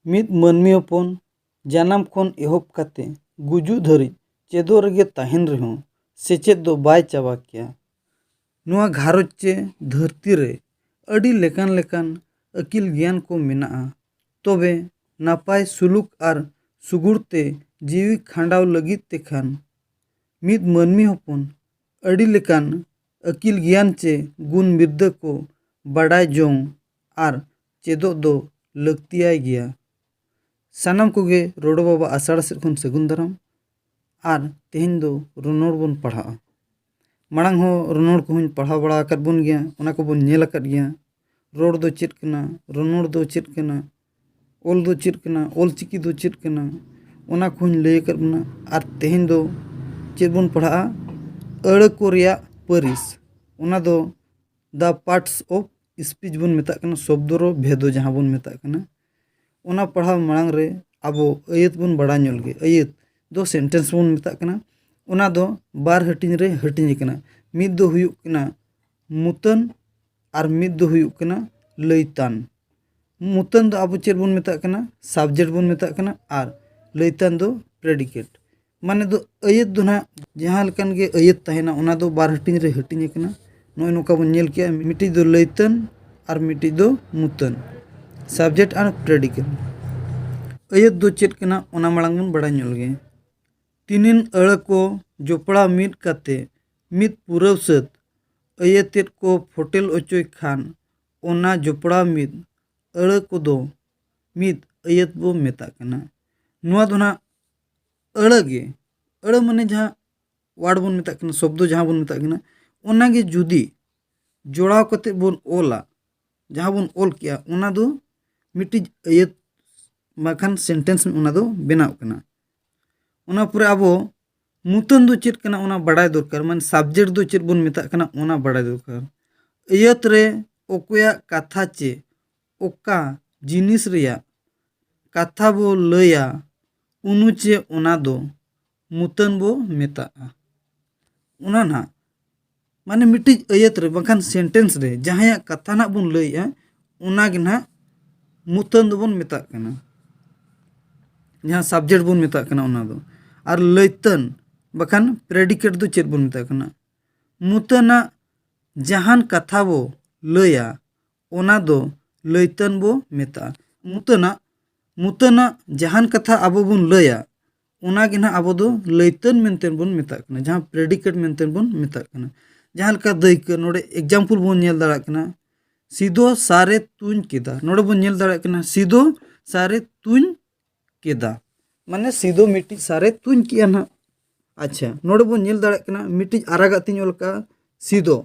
ᱢᱤᱫ ᱢᱟᱹᱱᱢᱤ ᱦᱚᱯᱚन ᱡᱟᱱᱟᱢ ᱠᱷᱚᱱ ᱮᱦᱚᱵ ᱠᱟᱛᱮ ᱜᱩᱡᱩᱜ ᱫᱷᱟᱹᱨᱤᱡ ᱪᱮᱫᱚᱜ ᱨᱮᱜᱮ ᱛᱟᱦᱮᱱ ᱨᱮᱦᱚᱸ ᱥᱮᱪᱮᱫ ᱫᱚ ᱵᱟᱭ ᱪᱟᱵᱟ ᱠᱮᱭᱟ। ᱱᱚᱣᱟ ᱜᱷᱟᱨᱚᱸᱡᱽ ᱪᱮ ᱫᱷᱟᱹᱨᱛᱤ ᱨᱮ ᱟᱹᱰᱤ ᱞᱮᱠᱟᱱ ᱟᱹᱠᱤᱞ ᱜᱮᱭᱟᱱ ko ᱢᱮᱱᱟᱜᱼᱟ। ᱛᱚᱵᱮ ᱱᱟᱯᱟᱭ ᱥᱩᱞᱩᱠ ᱟᱨ ᱥᱩᱜᱩᱲ ᱛᱮ ᱡᱤᱣᱤ ᱠᱷᱟᱸᱰᱟᱣ ᱞᱟᱹᱜᱤᱫ ᱛᱮᱠᱷᱟᱱ ᱢᱤᱫ ᱢᱟᱹᱱᱢᱤ ᱦᱚᱯᱚन ᱟᱹᱰᱤ ᱞᱮᱠᱟन ᱟᱹᱠᱤल ᱜᱮᱭᱟᱱ ᱪᱮ ᱜᱩᱱ ᱵᱤᱨᱫᱟᱹ को बाडाय जोंग आर चेदोग दो लक्तियाय गया। सानाम कोगे रोडो बाबा आषाढ़ सेद खन सगुन दाराम आर तेहेन दो रोनोड़ बोन पढ़ा। मांग हो रोनोड़ को पढ़ा बड़ा आकत बोन गया, ओना को बोन नेल आकत गया। रोड दो चेद कना, रोनोड़ दो चेद कना, ओल दो चेद कना, ओल चिकी दो चेद कना, ओना को लय आकत बोना। आर तेहेन दो चेद बोन पढ़ा अड़ को रिया परिस, ओना दो the parts of speech bone मेता कना, शब्दरो भेदो जहां बोन मेता कना। ओना पढ़ा मांग रे आबो अयत बोन बड़ा ñol गे। अयत दो सेंटेंस बोन मेता कना, ओना दो बार हटिन रे हटिन कना। मिद दो हुयुक कना मुतन आर मिद दो हुयुक कना लैतान। मुतन दो आबो चेद बोन मेता कना सब्जेक्ट बोन मेता कना आर लैतान दो प्रेडिकेट। माने दो अयत दो ना जहां लकन गे अयत तहेना ओना दो बार हटिन रे हटिन कना। नोय नोका बोन ñel किया मिटी दो लैतान आर मिटी दो मुतन, सब्जेक्ट आर प्रेडिकेट। अयत दो चेद कना ओना मांग बोन बड़ा ñol गे। तीनिन अड़ को जोपड़ा मिद काते मिद पुरव सत अयतेत को फोटेल ओचोय खान ओना जोपड़ा मिद अड़ को दो मिद अयत बो मेता कना। नुआ दो ना अड़ गे, अड़ माने जहां वार्ड बोन मेता कना, शब्द जहां बोन मेता कना ओना गे जुदी जोड़ाव कते बोन ओला, जहां बोन ओल किया ओना दो मिटी अयत माखान सेंटेंस ओना दो बनाव कना। ओना पुरे आबो मुतन दो चेद कना ओना बड़ाय दरकार, मान सब्जेक्ट दो चेद बोन मेता कना ओना बड़ाय दरकार। अयत रे ओकोया कथा चे ओका जिनिस रिया कथा बो लया उनु चे ओना दो मुतन बो मेता। ओना ना माने मिटी अयत रे बाखान सेंटेंस रे जहां कथा ना बोन लया ओना गे ना मुतन दो बोन मेता कना, जहां सब्जेक्ट बोन मेता कना ओना दो। आर लैतन बाखान प्रेडिकेट दो चेद बोन मेता कना मुतना जहान कथा बो लया ओना दो लैतन बो मेता। मुतना जहान कथा आबो बोन लया ओना गे ना आबो दो लैतन मेंतेन बोन मेता कना, जहां प्रेडिकेट मेंतेन बोन मेता कना। जहां लका दैक नोडे एग्जांपल बोन ñel दाड़ा कना सिदो सारे तुñ केदा। नोडे बोन ñel दाड़ा कना सिदो सारे तुñ केदा, माने सिदो मिटी सारे तुñ किया ना। अच्छा नोडे बोन ñel दाड़ा कना मिटी आरागा तिñ ओलका सिदो,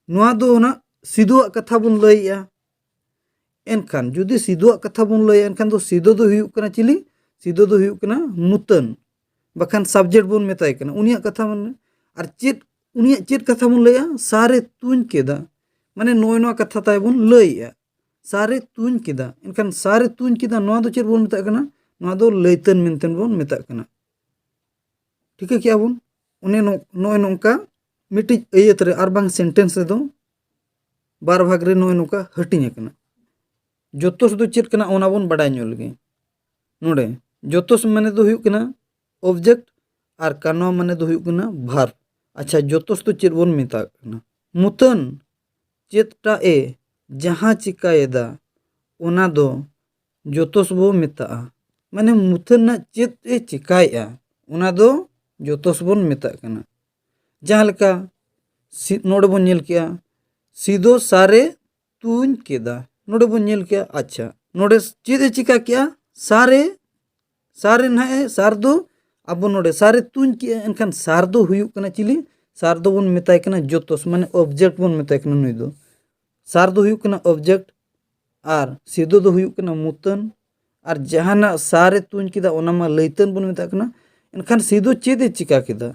नुआ दो ना सिदो कथा बोन लया। एनखान जुदी सिदो कथा बोन लया एनखान दो सिदो दो हुयुक कना चिली, सिदो दो हुयुक कना मुतन बाखान सब्जेक्ट बोन मेताय कना उनिया कथा माने। आर चेद उनिया चेद कथा बोन लया सारे तुñ केदा, माने नोय नोआ कथा ताय बोन लया सारे तुñ केदा। एनखान सारे तुñ केदा नोआ दो चेद बोन मेता कना, नोआ दो लैतन मेंतेन बोन मेता कना। ठीक है क्या बोन उन्हें नोय नोका मिटी अयत रे आर बांग सेंटेंस रे दो बार भाग रे नोय नोका हटिन कना। जोतोस दो चेद कना ओना बोन बड़ा ñol गे। नोडे जोतोस माने दो हुयुक कना ऑब्जेक्ट आर कानवा माने दो हुयुक कना भार। अच्छा जोतोस दो चेद बोन मेता कना मुतन चेदटा ए जहां चिकायदा ओना दो जोतोस बो मेता। माने मुतन ना चेद ए चिकाया ओना दो जोतोस बोन मेता कना। जहां लका नोडे बोन ñel किया सिदो सारे तुñ केदा, नोडे बोन ñel किया। अच्छा नोडे चेद ए चिका किया सारे सारे ना ए सार दो आबो नोडे सारे तुñ किया एनखान सार दो हुयुक कना चिली, सार दो बोन मेताय कना जोतोस माने ऑब्जेक्ट बोन मेताय कना। नुई दो सार दो हुयुक कना ऑब्जेक्ट आर सिदो दो हुयुक कना मुतन आर जहाना सारे तुñ केदा ओना मा लैतन बोन मेता कना। एनखान सिदो चेद ए चिका केदा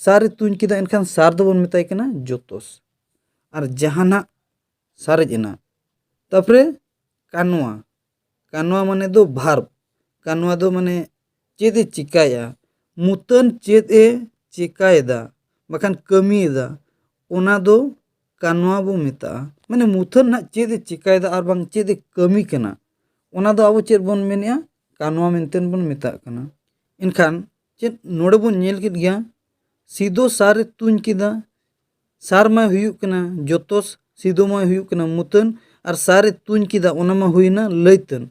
सारे तुñ केदा एनखान सार दो बोन मेताय कना जोतोस आर जहाना सारे जना। तापरे कानवा, कानवा माने दो भार्ब, कानवा दो माने चेद ए चिकाया, मुतन चेद ए चिकायदा बाखान कमीदा ओना दो कानवा बो मेता। माने मुतन ना चेद ए चिकायदा आर बांग चेद ए कमी कना ᱚᱱᱟ ᱫᱚ ᱟᱵᱚ ᱪᱮᱫ ᱵᱚᱱ ᱢᱮᱱᱮᱜᱼᱟ ᱠᱟᱱᱣᱟ ᱢᱮᱱᱛᱮ ᱵᱚᱱ ᱢᱮᱛᱟᱜ ᱠᱟᱱᱟ। ᱮᱱᱠᱷᱟन ᱪᱮᱫ ᱱᱚᱰᱮ ᱵᱚᱱ ᱧᱮᱞ ᱠᱮᱫ ᱜᱮᱭᱟ ᱥᱤᱫᱚ ᱥᱟᱨᱮ ᱛᱩᱧ ᱠᱮᱫᱟ। ᱥᱟर मा हुयुग कना जोतोस सिदो मा हुयुग कना मुतन और सारे तुन केदा ओना मा हुइना लैतन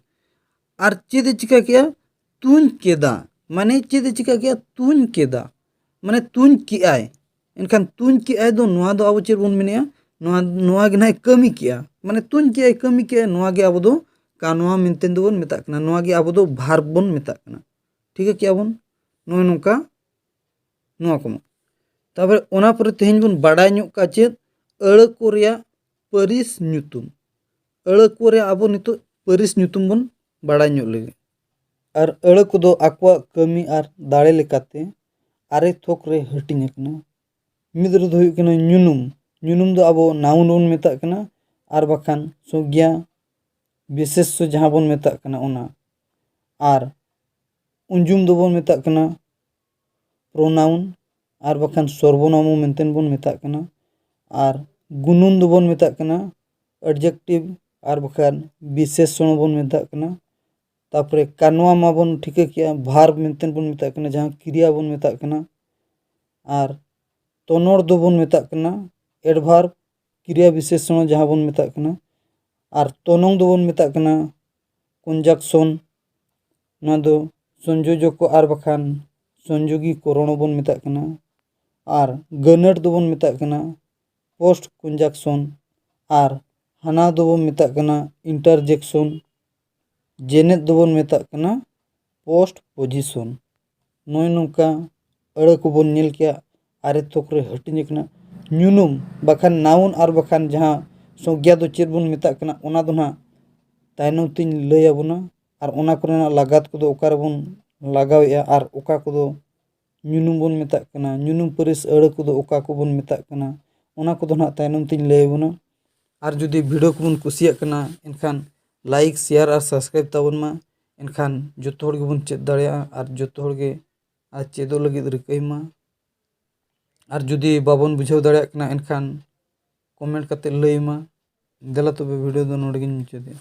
और चेदे चिका किया तुन केदा माने चेदे चिका किया तुन केदा माने तुन किआय एनखान तुन किआय दो नोआ दो आबो चेद बोन मेनेया नोआ नोआ गे नाय कमी किया माने तुन किआय कमी किया नोआ गे आबो दो कानवा मेनतेन दो बोन मेता कना नोआ गे आबो दो भार बोन मेता कना ठीक है किया बोन नोय नोका नोआ को तबे ओना पर तेहेन बोन बाडाय ᱧᱚᱜ का चेद अड़ को रिया परिस ᱧᱩᱛᱩᱢ अड़ को रे आबो नितो परिस ᱧᱩᱛᱩᱢ बोन बाडाय ᱧᱚᱜ लेगे और अड़ को दो आकवा कमी और दाड़े लेकाते आरे थोक रे हटिन एकना मिद्र दो हुई कना ᱧᱩᱱᱩᱢ ᱧᱩᱱᱩᱢ दो आबो नाउन बोन मेता कना और बखान संज्ञा विशेष जहां बोन मेता कना ओना और उंजुम दो बोन मेता कना प्रोनाउन और बखान सर्वनाम मेंटेन बोन मेता कना और गुनुन दो बोन मेता कना एडजेक्टिव और बखान विशेषण बोन मेता कना तापरे कानवा मा बोन ठीक किया भार्ब मेंटेन बोन मेता कना जहां क्रिया बोन मेता कना और तोनोर दो बोन मेता कना एडभार्ब क्रिया विशेषण जहां बोन मेता कना और तोनोंग दो बोन मेता कना कंजक्शन ना दो संयोजक और बखान संयोगी करण बोन मेता कना और गनट दो बोन मेता कना पोस्ट कंजक्शन और हाना दो बोन मेता कना इंटरजेक्शन जेनेत दो बोन मेता कना पोस्ट पोजिशन नोय नोका अड़ को बोन नेल किया आरे थोकरे हटिन कना ᱧᱩᱱᱩᱢ बखान नाउन और बखान जहां संज्ञा दो चेद बोन मेता कना ओना दो ना तायनम तिन लय आबोना और ओना कोरेना लागत को दो ओकार बोन लगावेया और ओका को दो ᱧᱩᱱᱩᱢ बोन मेता कना ᱧᱩᱱᱩᱢ परिस अड़ को दो ओका को बोन मेता कना ओना को दो ना तायनम तिन लय आबोना और जुदी वीडियो को बोन कुसिया कना एनखान लाइक शेयर और सब्सक्राइब ताबोन मा एनखान जतो हर गे बोन चेद दाड़िया और जतो हर गे आ चेदो लगी रिकाई मा और जुदी बाबन बुझाव दाड़िया कना एनखान कमेंट कते लय मा देला तबे वीडियो दो नोडे गिन मुचादे।